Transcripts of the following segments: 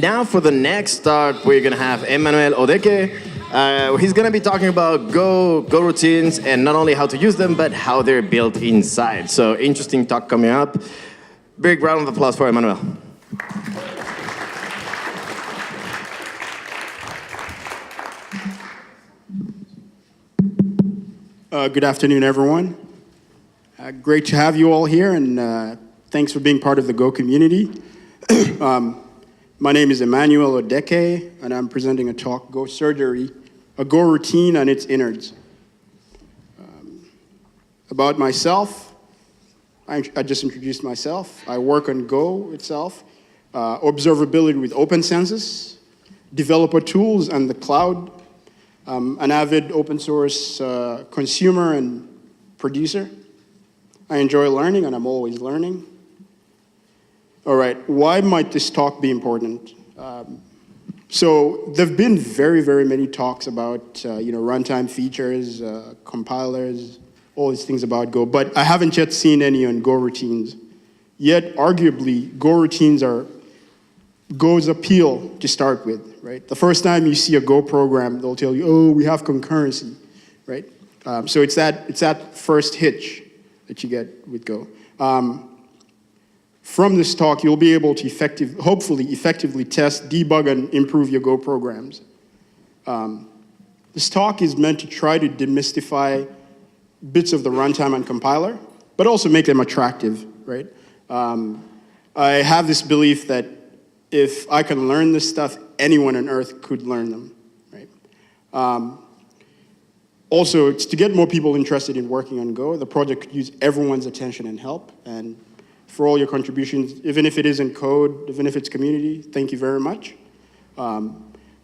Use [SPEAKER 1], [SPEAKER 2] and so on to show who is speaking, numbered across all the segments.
[SPEAKER 1] And now for the next talk, we're going to have Emmanuel Odeke. He's going to be talking about Goroutines and not only how to use them, but how they're built inside. So interesting talk coming up. Big round of applause for Emmanuel.
[SPEAKER 2] Good afternoon, everyone. Great to have you all here, and thanks for being part of the Go community. My name is Emmanuel Odeke, and I'm presenting a talk, Go Surgery, a Go routine and its innards. About myself, I just introduced myself. I work on Go itself, observability with open census, developer tools, and the cloud. An avid open source consumer and producer. I enjoy learning, and I'm always learning. All right, why might this talk be important? So there've been very, very many talks about runtime features, compilers, all these things about Go, but I haven't yet seen any on Goroutines. Yet, arguably, Goroutines are Go's appeal to start with, right? The first time you see a Go program, they'll tell you, oh, we have concurrency, right? So it's that first hitch that you get with Go. From this talk, you'll be able to hopefully effectively test, debug, and improve your Go programs. This talk is meant to try to demystify bits of the runtime and compiler, but also make them attractive, right? I have this belief that if I can learn this stuff, anyone on earth could learn them, right? Also, it's to get more people interested in working on Go. The project could use everyone's attention and help, and for all your contributions, even if it isn't code, even if it's community, thank you very much.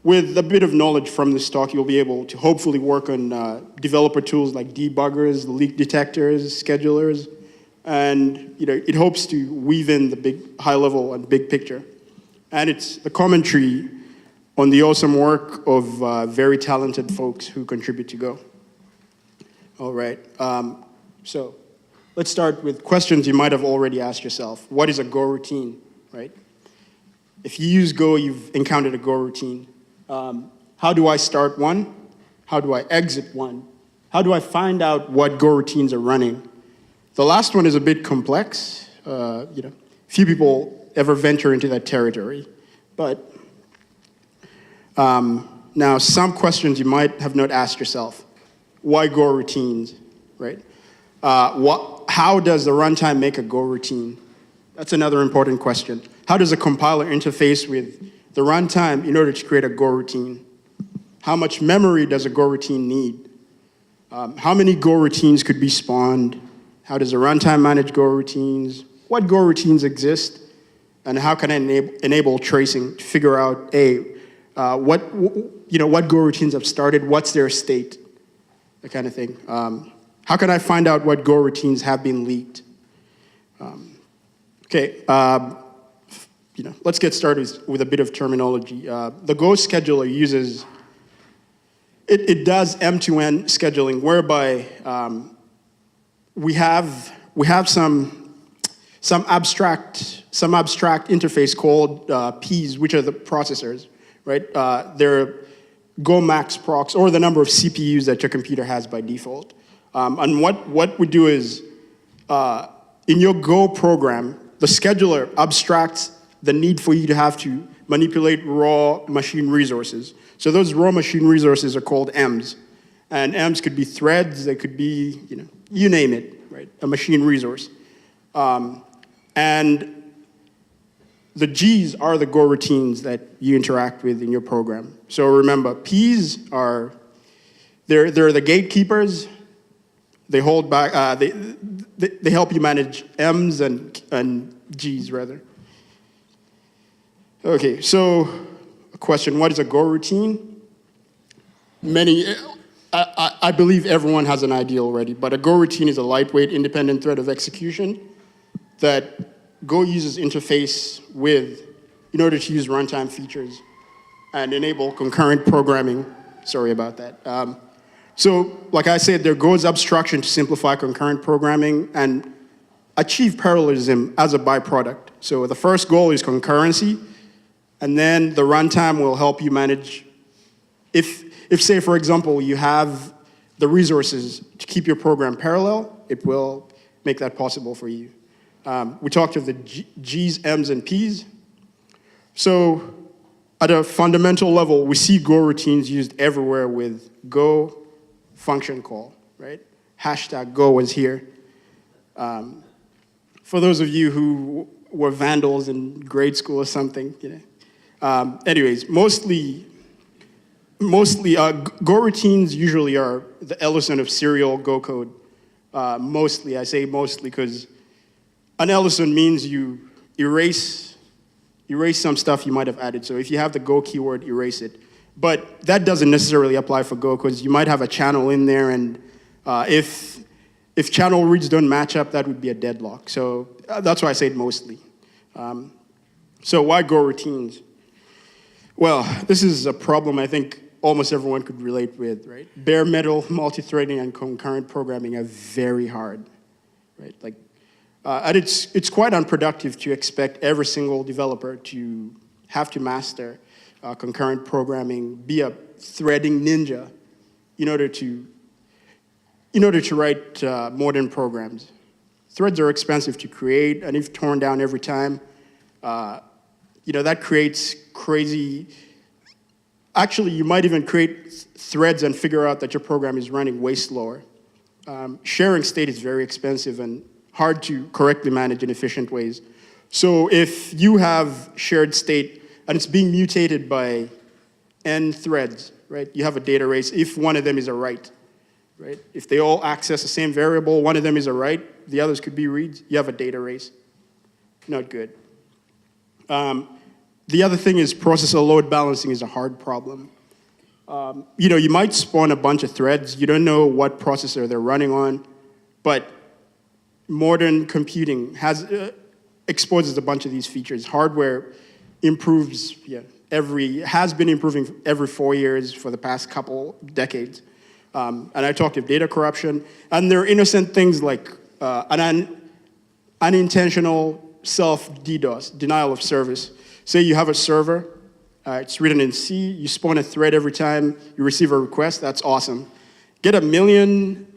[SPEAKER 2] With a bit of knowledge from this talk, you'll be able to hopefully work on developer tools like debuggers, leak detectors, schedulers, and it hopes to weave in the big high level and big picture. And it's the commentary on the awesome work of very talented folks who contribute to Go. All right, so let's start with questions you might have already asked yourself. What is a Go routine, right? If you use Go, you've encountered a Go routine. How do I start one? How do I exit one? How do I find out what Go routines are running? The last one is a bit complex. Few people ever venture into that territory. But now some questions you might have not asked yourself. Why Go routines, right? How does the runtime make a Go routine? That's another important question. How does a compiler interface with the runtime in order to create a Go routine? How much memory does a Go routine need? How many Go routines could be spawned? How does the runtime manage Go routines? What Go routines exist? And how can I enable tracing to figure out, what Go routines have started, what's their state, that kind of thing. How can I find out what Go routines have been leaked? Let's get started with a bit of terminology. The Go scheduler uses, it does end-to-end scheduling, whereby we have some abstract interface called Ps, which are the processors, right? They're Go max procs, or the number of CPUs that your computer has by default. And what we do is, in your Go program, the scheduler abstracts the need for you to have to manipulate raw machine resources. So those raw machine resources are called Ms. And Ms could be threads, they could be, you name it, right? A machine resource. And the Gs are the Go routines that you interact with in your program. So remember, Ps are, they're the gatekeepers. They hold back, they help you manage Ms and Gs, rather. Okay, so a question, what is a Go routine? I believe everyone has an idea already, but a Go routine is a lightweight, independent thread of execution that Go uses interface with in order to use runtime features and enable concurrent programming. Sorry about that. So, like I said, there goes abstraction to simplify concurrent programming and achieve parallelism as a byproduct. So the first goal is concurrency. And then the runtime will help you manage, if say, for example, you have the resources to keep your program parallel, it will make that possible for you. We talked of the G's, M's, and P's. So at a fundamental level, we see Goroutines used everywhere with Go function call, right? Hashtag Go is here. For those of you who were vandals in grade school or something, anyways, mostly Goroutines usually are the Ellison of serial Go code. Mostly, I say mostly because an Ellison means you erase some stuff you might have added. So if you have the Go keyword, erase it. But that doesn't necessarily apply for Go because you might have a channel in there, and if channel reads don't match up, that would be a deadlock. So that's why I say mostly. So why Goroutines? Well, this is a problem I think almost everyone could relate with, right? Bare metal, multi-threading, and concurrent programming are very hard, right? Like, and it's quite unproductive to expect every single developer to have to master concurrent programming, be a threading ninja in order to write modern programs. Threads are expensive to create, and if torn down every time, that creates crazy. Actually, you might even create threads and figure out that your program is running way slower. Sharing state is very expensive and hard to correctly manage in efficient ways. So if you have shared state and it's being mutated by n threads, right? You have a data race if one of them is a write, right? If they all access the same variable, one of them is a write, the others could be reads, you have a data race. Not good. The other thing is processor load balancing is a hard problem. You might spawn a bunch of threads, you don't know what processor they're running on, but modern computing exposes a bunch of these features. Hardware improves, has been improving every 4 years for the past couple decades. And I talked of data corruption, and there are innocent things like an unintentional self-DDoS, denial of service. Say you have a server, it's written in C, you spawn a thread every time you receive a request, that's awesome. Get 1 million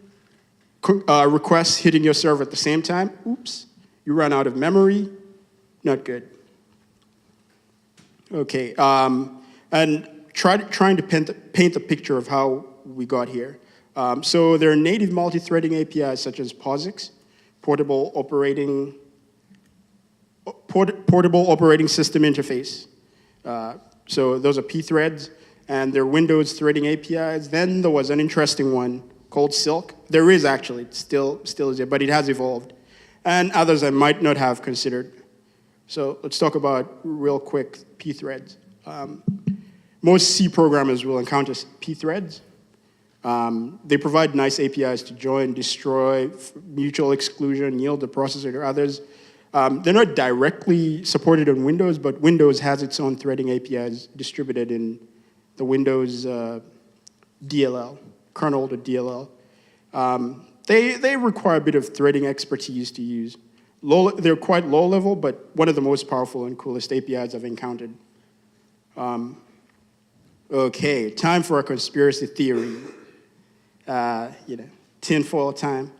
[SPEAKER 2] requests hitting your server at the same time, oops, you run out of memory, not good. Okay, and trying to paint the picture of how we got here. So there are native multi-threading APIs such as POSIX, portable operating system interface. So those are pthreads, and they're Windows threading APIs. Then there was an interesting one called Silk. There is actually, it still is there, but it has evolved. And others I might not have considered. So let's talk about, real quick, pthreads. Most C programmers will encounter pthreads. They provide nice APIs to join, destroy, mutual exclusion, yield the processor to others. They're not directly supported on Windows, but Windows has its own threading APIs distributed in the Windows DLL, kernel to DLL. They require a bit of threading expertise to use. They're quite low level, but one of the most powerful and coolest APIs I've encountered. Okay, time for a conspiracy theory. Tinfoil time.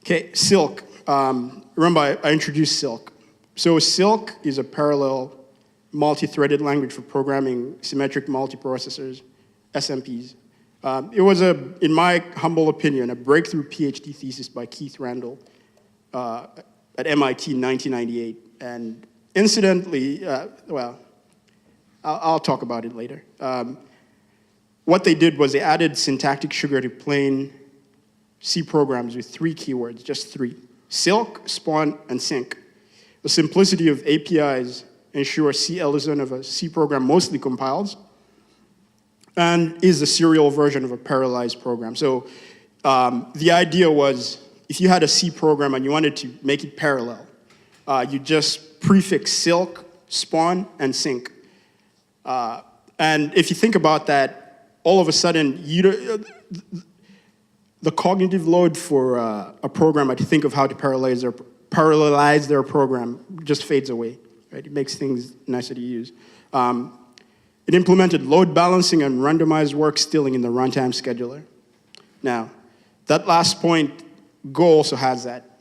[SPEAKER 2] Okay, Silk. Remember, I introduced Silk. So Silk is a parallel multi-threaded language for programming symmetric multiprocessors, SMPs. It was, in my humble opinion, a breakthrough PhD thesis by Keith Randall at MIT in 1998. And incidentally, I'll talk about it later. What they did was they added syntactic sugar to plain C programs with 3 keywords, just 3. Silk, spawn, and sync. The simplicity of APIs ensure C Ellison of a C program mostly compiles and is the serial version of a parallelized program. So the idea was if you had a C program and you wanted to make it parallel, you just prefix silk, spawn, and sync. And if you think about that, all of a sudden, the cognitive load for a programmer to think of how to parallelize their program just fades away, right? It makes things nicer to use. It implemented load balancing and randomized work stealing in the runtime scheduler. Now, that last point, Go also has that,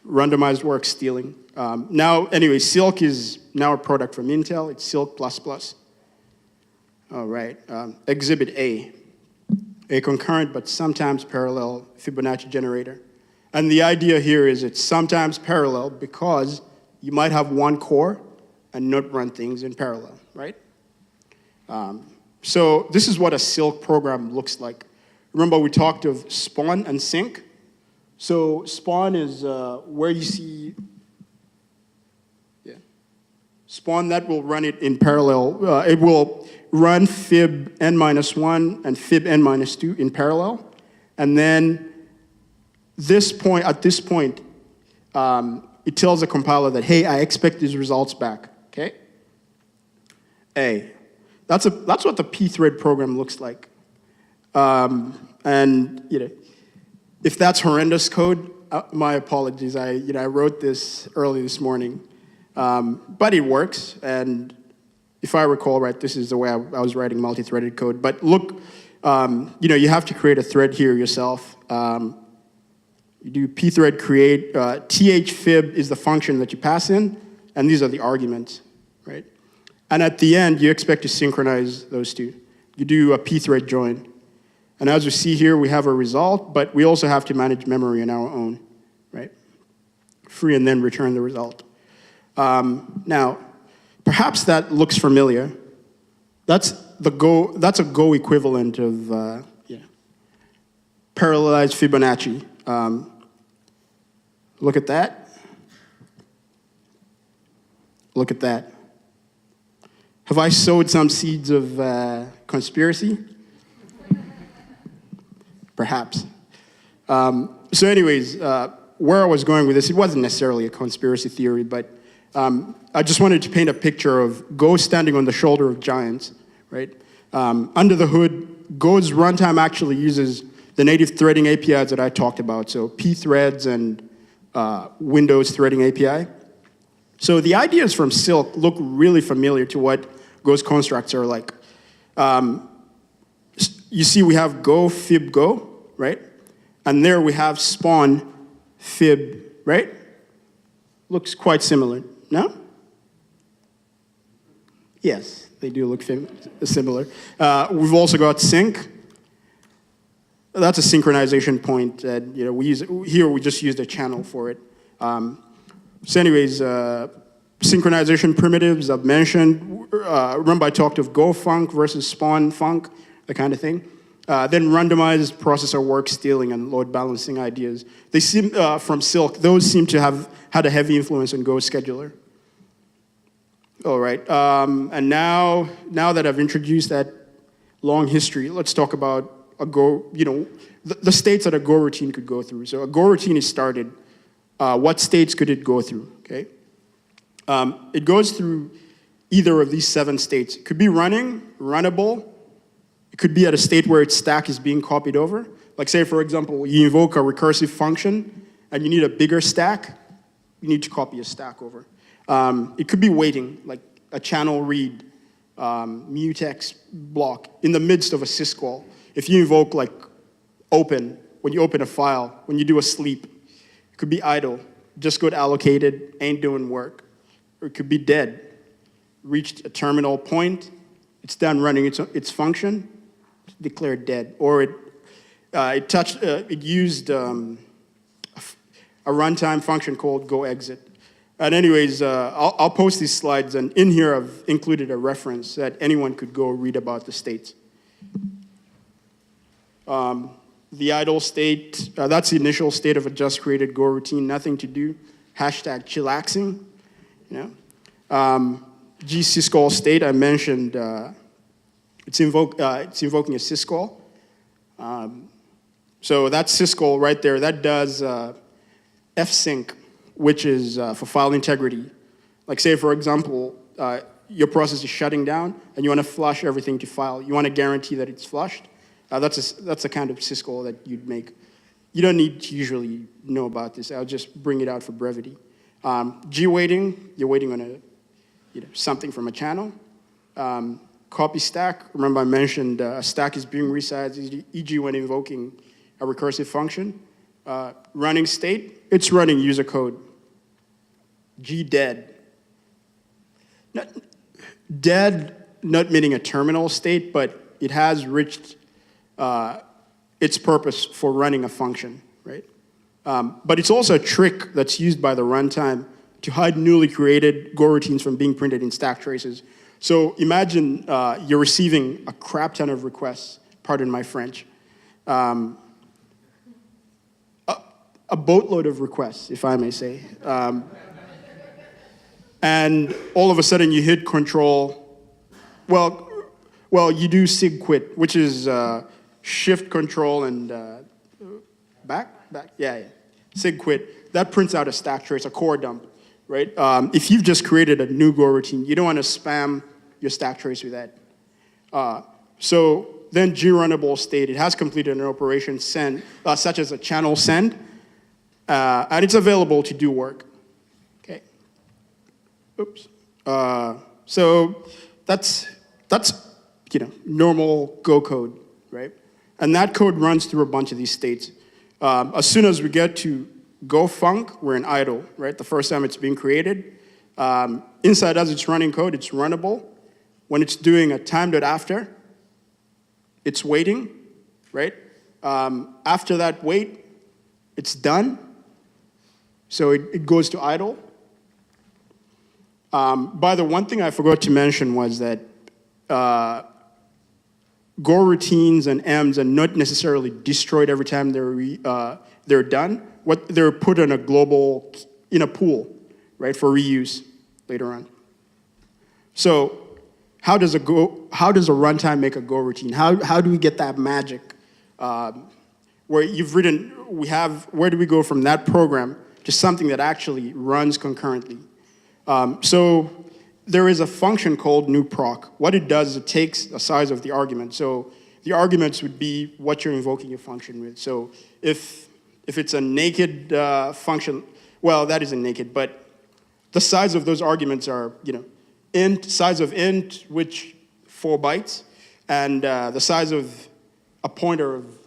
[SPEAKER 2] randomized work stealing. Now, anyway, Silk is now a product from Intel. It's Silk++. All right, Exhibit A concurrent but sometimes parallel Fibonacci generator. And the idea here is it's sometimes parallel because you might have one core and not run things in parallel, right? So this is what a Silk program looks like. Remember we talked of spawn and sync? So spawn is where you see, spawn that will run it in parallel. It will run fib n-1 and fib n-2 in parallel. And then at this point, it tells the compiler that, hey, I expect these results back, okay? That's what the pthread program looks like. And if that's horrendous code, my apologies. I wrote this early this morning, but it works. And if I recall right, this is the way I was writing multi-threaded code. But look, you have to create a thread here yourself. You do pthread create. Thfib is the function that you pass in, and these are the arguments, right? And at the end, you expect to synchronize those two. You do a pthread join. And as we see here, we have a result, but we also have to manage memory on our own, right? Free and then return the result. Now, perhaps that looks familiar. That's a Go equivalent of parallelized Fibonacci. Look at that. Look at that. Have I sowed some seeds of conspiracy? Perhaps. So anyways, where I was going with this, it wasn't necessarily a conspiracy theory, but I just wanted to paint a picture of Go standing on the shoulder of giants, right? Under the hood, Go's runtime actually uses the native threading APIs that I talked about, so pthreads and Windows threading API. So the ideas from Silk look really familiar to what Go's constructs are like. You see we have Go, fib, Go, right? And there we have spawn, fib, right? Looks quite similar, no? Yes, they do look similar. We've also got sync. That's a synchronization point that we use. Here we just used a channel for it. So anyways, synchronization primitives I've mentioned. Remember I talked of Go func versus spawn func, that kind of thing. Then randomized processor work stealing and load balancing ideas. They seem, from Silk, those seem to have had a heavy influence on Go scheduler. All right, and now that I've introduced that long history, let's talk about a Go, the states that a Go routine could go through. So a Go routine is started. What states could it go through, okay? It goes through either of these 7 states. It could be running, runnable. It could be at a state where its stack is being copied over. Like say, for example, you invoke a recursive function and you need a bigger stack, you need to copy a stack over. It could be waiting, like a channel read, mutex block in the midst of a syscall. If you invoke like open, when you open a file, when you do a sleep, it could be idle, just got allocated, ain't doing work. Or it could be dead, reached a terminal point, it's done running its function, declared dead. Or it used a runtime function called go exit. And anyways, I'll post these slides, and in here I've included a reference that anyone could go read about the states. The idle state, that's the initial state of a just created Go routine, nothing to do, hashtag chillaxing, G-syscall state, I mentioned, it's invoking a syscall. So that syscall right there, that does fsync, which is for file integrity. Like say, for example, your process is shutting down and you want to flush everything to file. You want to guarantee that it's flushed. That's the kind of syscall that you'd make. You don't need to usually know about this. I'll just bring it out for brevity. G-waiting, you're waiting on something from a channel. Copy stack, remember I mentioned a stack is being resized, e.g. when invoking a recursive function. Running state, it's running user code. G dead. Dead, not meaning a terminal state, but it has reached its purpose for running a function, right? But it's also a trick that's used by the runtime to hide newly created Goroutines from being printed in stack traces. So imagine you're receiving a crap ton of requests, pardon my French, a boatload of requests, if I may say. And all of a sudden you hit control, well, you do sig quit, which is shift control and back, yeah. Sig quit, that prints out a stack trace, a core dump, right? If you've just created a new Goroutine, you don't want to spam your stack trace with that. So then grunnable state, it has completed an operation send, such as a channel send, and it's available to do work. Okay. Oops. So that's normal Go code, right? And that code runs through a bunch of these states. As soon as we get to go func, we're in idle, right? The first time it's being created. Inside as it's running code, it's runnable. When it's doing a time.after, it's waiting, right? After that wait, it's done. So it goes to idle. By the one thing I forgot to mention was that Goroutines and M's are not necessarily destroyed every time they're done. They're put in a pool, right, for reuse later on. So how does a runtime make a Goroutine? How do we get that magic? Where you've written, where do we go from that program to something that actually runs concurrently? So there is a function called newproc. What it does is it takes the size of the argument. So the arguments would be what you're invoking your function with. So if it's a naked function, well, that isn't naked, but the size of those arguments are, size of int, which 4 bytes, and the size of a pointer of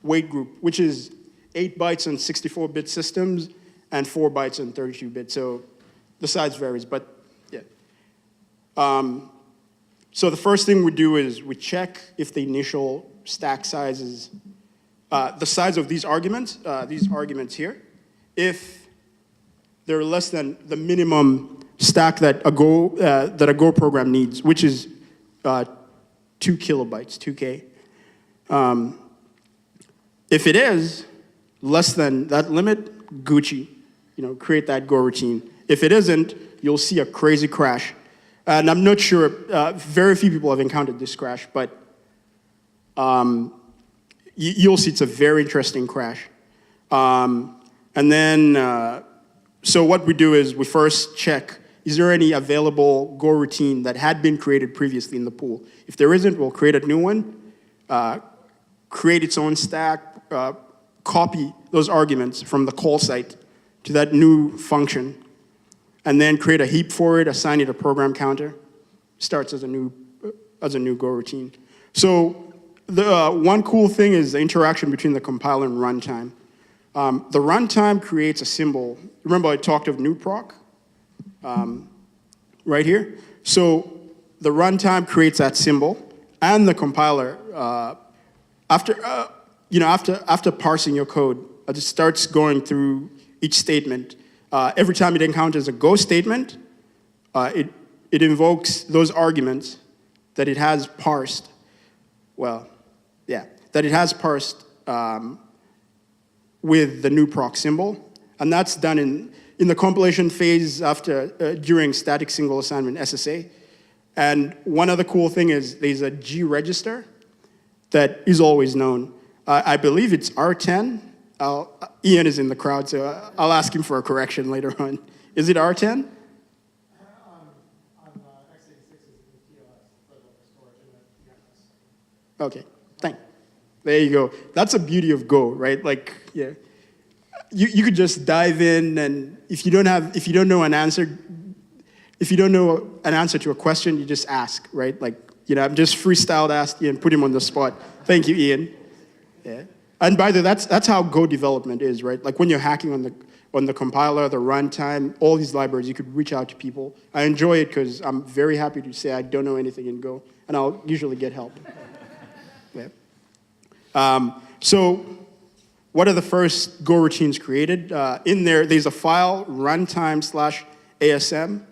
[SPEAKER 2] weight group, which is 8 bytes on 64-bit systems and 4 bytes on 32-bit. So the size varies, but yeah. So the first thing we do is we check if the initial stack size is the size of these arguments here, if they're less than the minimum stack that a Go program needs, which is 2 kilobytes, 2K. If it is less than that limit, Gucci, create that Goroutine. If it isn't, you'll see a crazy crash. And I'm not sure, very few people have encountered this crash, but you'll see it's a very interesting crash. And then, so what we do is we first check, is there any available Goroutine that had been created previously in the pool? If there isn't, we'll create a new one, create its own stack, copy those arguments from the call site to that new function, and then create a heap for it, assign it a program counter, starts as a new Goroutine. So the one cool thing is the interaction between the compiler and runtime. The runtime creates a symbol. Remember I talked of newproc, right here? So the runtime creates that symbol, and the compiler, after parsing your code, it starts going through each statement. Every time it encounters a go statement, it invokes those arguments that it has parsed. That it has parsed with the newproc symbol, and that's done in the compilation phase during static single assignment SSA. And one other cool thing is there's a G register that is always known. I believe it's R10. Ian is in the crowd, so I'll ask him for a correction later on. Is it R10?
[SPEAKER 3] On x86 is the TLS, for the storage in the
[SPEAKER 2] Okay, there you go. That's the beauty of Go, right? Like, yeah, you could just dive in, and if you don't know an answer, if you don't know an answer to a question, you just ask, right? Like, I'm just freestyled asked Ian, put him on the spot. Thank you, Ian. Yeah. And by the way, that's how Go development is, right? Like when you're hacking on the compiler, the runtime, all these libraries, you could reach out to people. I enjoy it because I'm very happy to say I don't know anything in Go, and I'll usually get help. Yeah. So what are the first Go routines created? In there's a file, runtime/asm,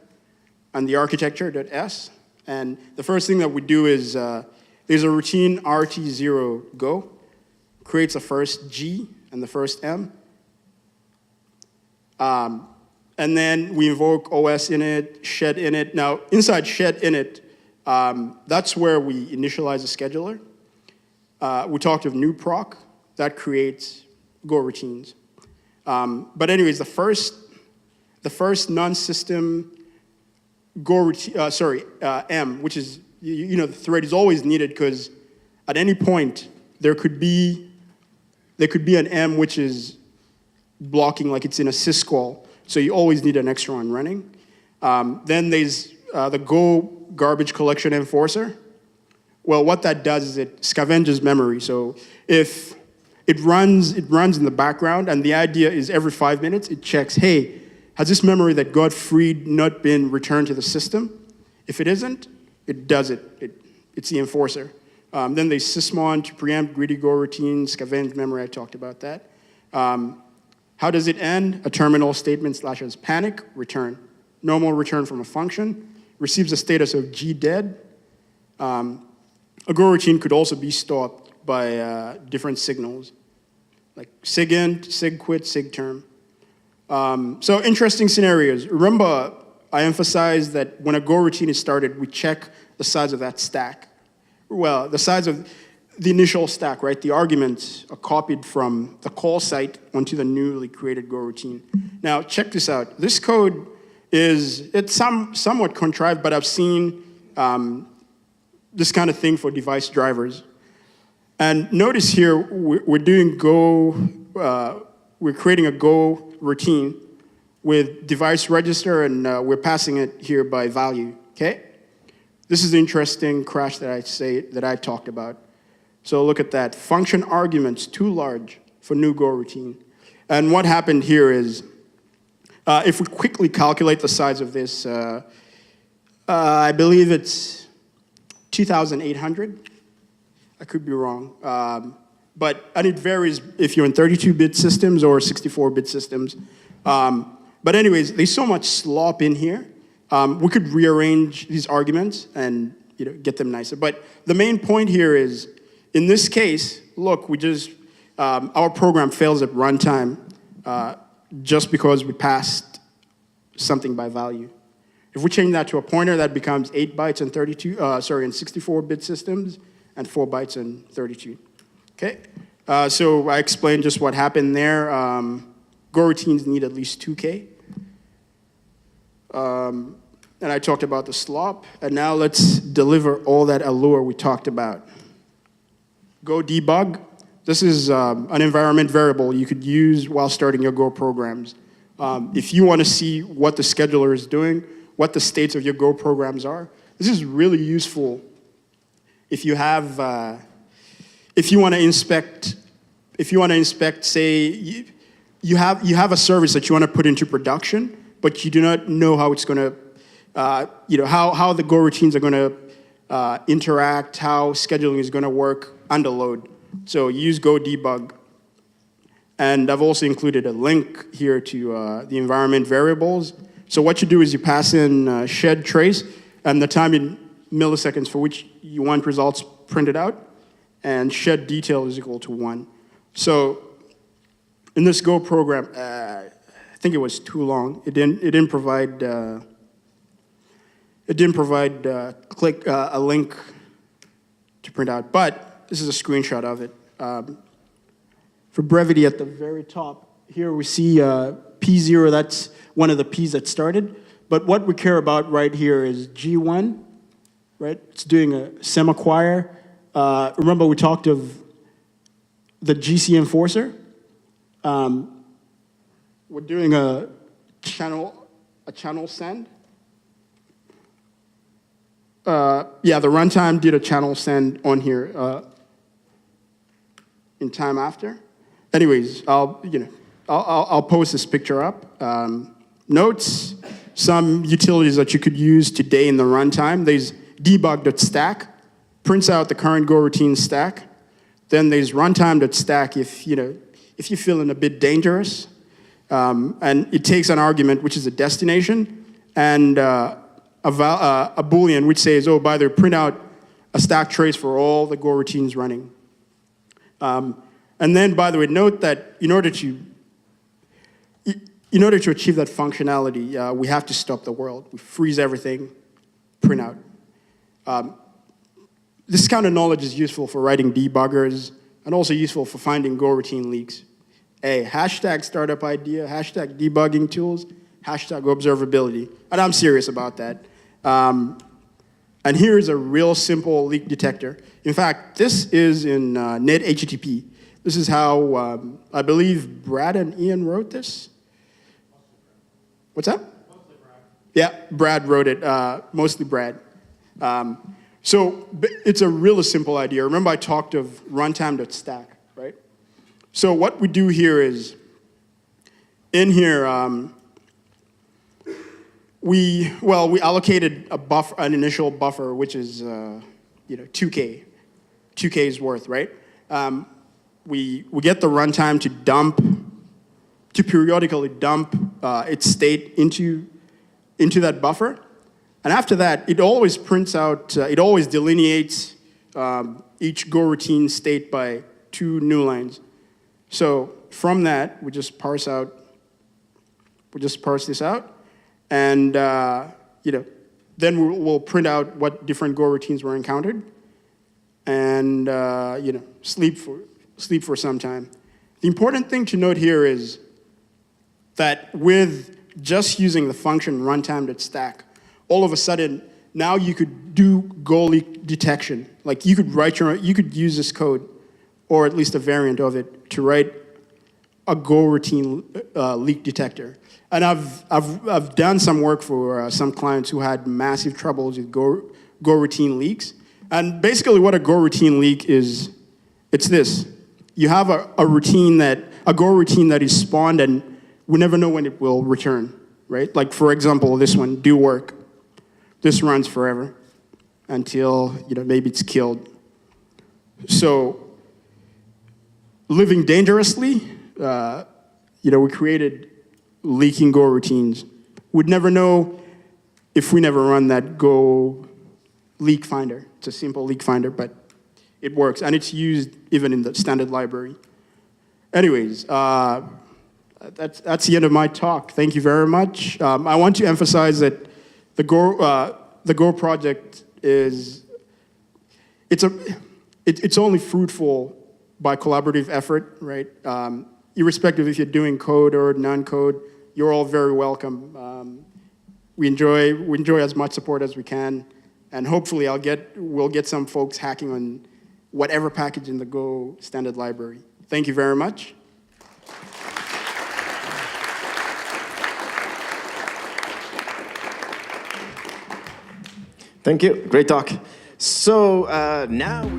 [SPEAKER 2] and the architecture.s. And the first thing that we do is there's a routine rt0 go, creates the first G and the first M. And then we invoke OS init, shed init. Now, inside shed init, that's where we initialize the scheduler. We talked of new proc, that creates Go routines. But anyways, the first non-system Go routine, M, which is, the thread is always needed because at any point there could be an M which is blocking, like it's in a syscall, so you always need an extra one running. Then there's the Go garbage collection enforcer. Well, what that does is it scavenges memory. So if it runs in the background, and the idea is every 5 minutes it checks, hey, has this memory that got freed not been returned to the system? If it isn't, it does it. It's the enforcer. Then there's sysmon to preempt greedy Go routines, scavenge memory, I talked about that. How does it end? A terminal statement /as panic, return. Normal return from a function, receives a status of G dead. A Go routine could also be stopped by different signals, like sigint, sigquit, sigterm. So interesting scenarios. Remember, I emphasized that when a Go routine is started, we check the size of that stack. Well, the size of the initial stack, right? The arguments are copied from the call site onto the newly created Go routine. Now, check this out. This code it's somewhat contrived, but I've seen this kind of thing for device drivers. And notice here, we're doing Go, we're creating a Go routine with device register, and we're passing it here by value, okay? This is the interesting crash that I talked about. So look at that. Function arguments too large for new Go routine. And what happened here is, if we quickly calculate the size of this, I believe it's 2,800. I could be wrong. And it varies if you're in 32-bit systems or 64-bit systems. But anyways, there's so much slop in here. We could rearrange these arguments and get them nicer. But the main point here is, in this case, look, our program fails at runtime just because we passed something by value. If we change that to a pointer, that becomes 8 bytes in 64-bit systems and 4 bytes in 32. Okay, so I explained just what happened there. Go routines need at least 2K. And I talked about the slop. And now let's deliver all that allure we talked about. Go debug. This is an environment variable you could use while starting your Go programs. If you want to see what the scheduler is doing, what the states of your Go programs are, this is really useful if you have, if you want to inspect, say, you have a service that you want to put into production, but you do not know how it's going to, how the Go routines are going to interact, how scheduling is going to work under load. So use Go debug. And I've also included a link here to the environment variables. So what you do is you pass in shed trace and the time in milliseconds for which you want results printed out, and shed detail is equal to 1. So in this Go program, I think it was too long. It didn't provide a link to print out, but this is a screenshot of it. For brevity, at the very top here we see P0. That's one of the P's that started. But what we care about right here is G1, right? It's doing a semi-quire. Remember we talked of the GC enforcer. We're doing a channel send. yeah, the runtime did a channel send on here in time after. Anyways, I'll post this picture up. Notes, some utilities that you could use today in the runtime. There's debug.stack, prints out the current Goroutine stack. Then there's runtime.stack if you're feeling a bit dangerous. And it takes an argument, which is a destination, and a Boolean, which says, oh, by the way, print out a stack trace for all the Goroutines running. And then, by the way, note that in order to achieve that functionality, we have to stop the world. We freeze everything, print out. This kind of knowledge is useful for writing debuggers and also useful for finding Goroutine leaks. Hashtag startup idea, hashtag debugging tools, hashtag observability. And I'm serious about that. And here's a real simple leak detector. In fact, this is in net HTTP. This is how, I believe, Brad and Ian wrote this. What's that?
[SPEAKER 3] Mostly Brad.
[SPEAKER 2] Yeah, Brad wrote it, mostly Brad. So it's a really simple idea. Remember I talked of runtime.stack, right? So what we do here is, in here, we allocated a buffer, an initial buffer, which is 2K's worth, right? We get the runtime to periodically dump its state into that buffer. And after that, it always prints out, it always delineates each Goroutine state by 2 new lines. So from that, we just parse this out, and then we'll print out what different Goroutines were encountered, and sleep for some time. The important thing to note here is that with just using the function runtime.stack, all of a sudden, now you could do Go leak detection. Like you could use this code, or at least a variant of it, to write a Goroutine leak detector. And I've done some work for some clients who had massive troubles with Goroutine leaks. And basically what a Goroutine leak is, it's this. You have a Goroutine that is spawned and we never know when it will return, right? Like for example, this one, do work. This runs forever until maybe it's killed. So living dangerously, we created leaking Goroutines. We'd never know if we never run that Go leak finder. It's a simple leak finder, but it works, and it's used even in the standard library. Anyways, that's the end of my talk. Thank you very much. I want to emphasize that the Go project is it's only fruitful by collaborative effort, right? Irrespective if you're doing code or non-code, you're all very welcome. We enjoy as much support as we can, and hopefully we'll get some folks hacking on whatever package in the Go standard library. Thank you very much.
[SPEAKER 1] Thank you. Great talk. So now